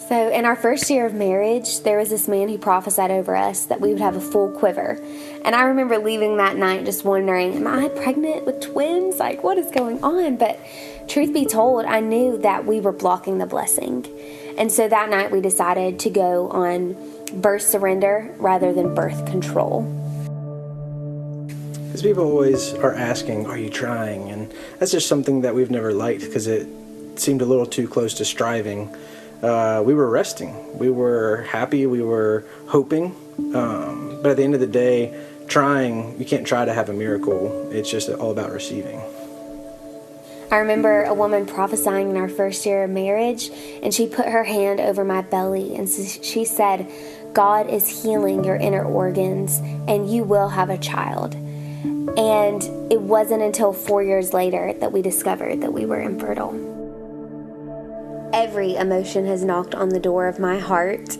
So in our first year of marriage, there was this man who prophesied over us that we would have a full quiver. And I remember leaving that night just wondering, am I pregnant with twins? Like, what is going on? But truth be told, I knew that we were blocking the blessing. And so that night we decided to go on birth surrender rather than birth control. Because people always are asking, are you trying? And that's just something that we've never liked because it seemed a little too close to striving. We were resting. We were happy. We were hoping. But at the end of the day, trying, you can't try to have a miracle. It's just all about receiving. I remember a woman prophesying in our first year of marriage, and she put her hand over my belly, and she said, God is healing your inner organs, and you will have a child. And it wasn't until 4 years later that we discovered that we were infertile. Every emotion has knocked on the door of my heart.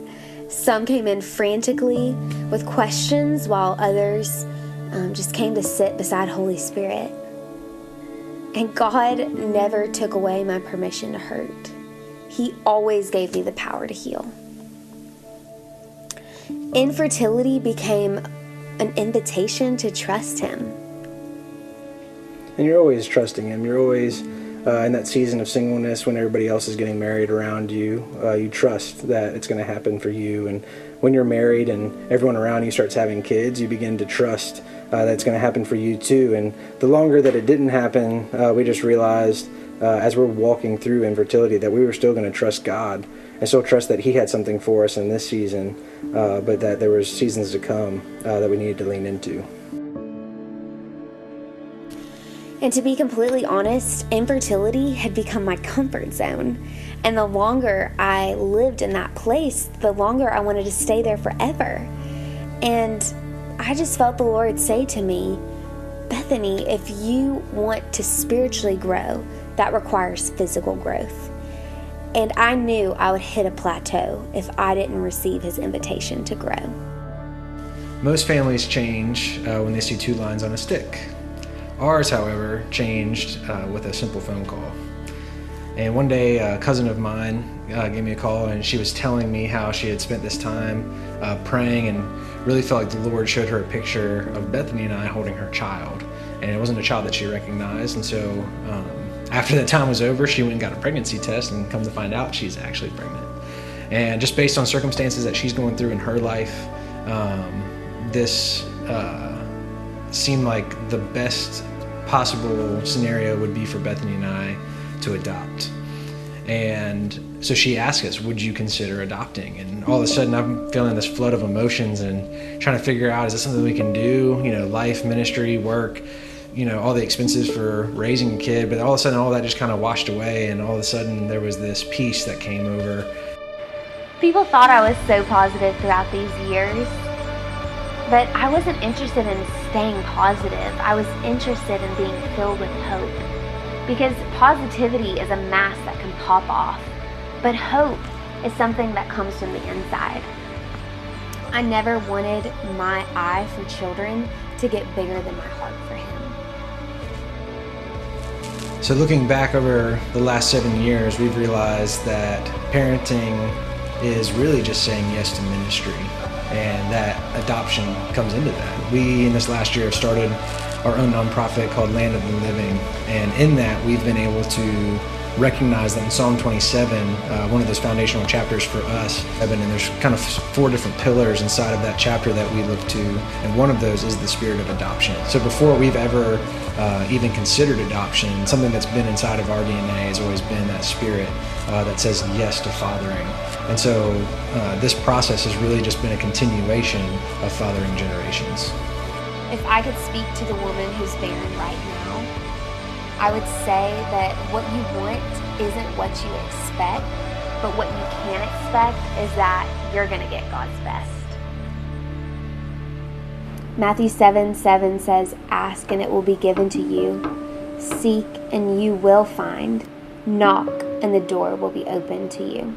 Some came in frantically with questions, while others just came to sit beside Holy Spirit. And God never took away my permission to hurt. He always gave me the power to heal. Infertility became an invitation to trust Him. And you're always trusting Him. You're always in that season of singleness when everybody else is getting married around you. You trust that it's going to happen for you. And when you're married and everyone around you starts having kids, you begin to trust that it's going to happen for you too. And the longer that it didn't happen, we just realized as we're walking through infertility that we were still going to trust God and still trust that He had something for us in this season, but that there was seasons to come that we needed to lean into. And to be completely honest, infertility had become my comfort zone. And the longer I lived in that place, the longer I wanted to stay there forever. And I just felt the Lord say to me, Bethany, if you want to spiritually grow, that requires physical growth. And I knew I would hit a plateau if I didn't receive His invitation to grow. Most families change when they see two lines on a stick. Ours, however, changed with a simple phone call. And one day, a cousin of mine gave me a call, and she was telling me how she had spent this time praying and really felt like the Lord showed her a picture of Bethany and I holding her child. And it wasn't a child that she recognized. And so after that time was over, she went and got a pregnancy test, and come to find out she's actually pregnant. And just based on circumstances that she's going through in her life, this seemed like the best possible scenario would be for Bethany and I to adopt. And so she asked us, would you consider adopting? And all of a sudden I'm feeling this flood of emotions and trying to figure out, is this something we can do? You know, life, ministry, work, you know, all the expenses for raising a kid. But all of a sudden all that just kind of washed away, and all of a sudden there was this peace that came over. People thought I was so positive throughout these years, but I wasn't interested in staying positive. I was interested in being filled with hope. Because positivity is a mask that can pop off, but hope is something that comes from the inside. I never wanted my eye for children to get bigger than my heart for Him. So looking back over the last 7 years, we've realized that parenting is really just saying yes to ministry, and that adoption comes into that. We, in this last year, have started our own nonprofit called Land of the Living, and in that we've been able to recognize that in Psalm 27, one of those foundational chapters for us, and there's kind of 4 different pillars inside of that chapter that we look to, and one of those is the spirit of adoption. So before we've ever even considered adoption, something that's been inside of our DNA has always been that spirit that says yes to fathering. And so this process has really just been a continuation of fathering generations. If I could speak to the woman who's barren right now, I would say that what you want isn't what you expect, but what you can expect is that you're going to get God's best. Matthew 7:7 says, "Ask and it will be given to you. Seek and you will find. Knock and the door will be opened to you."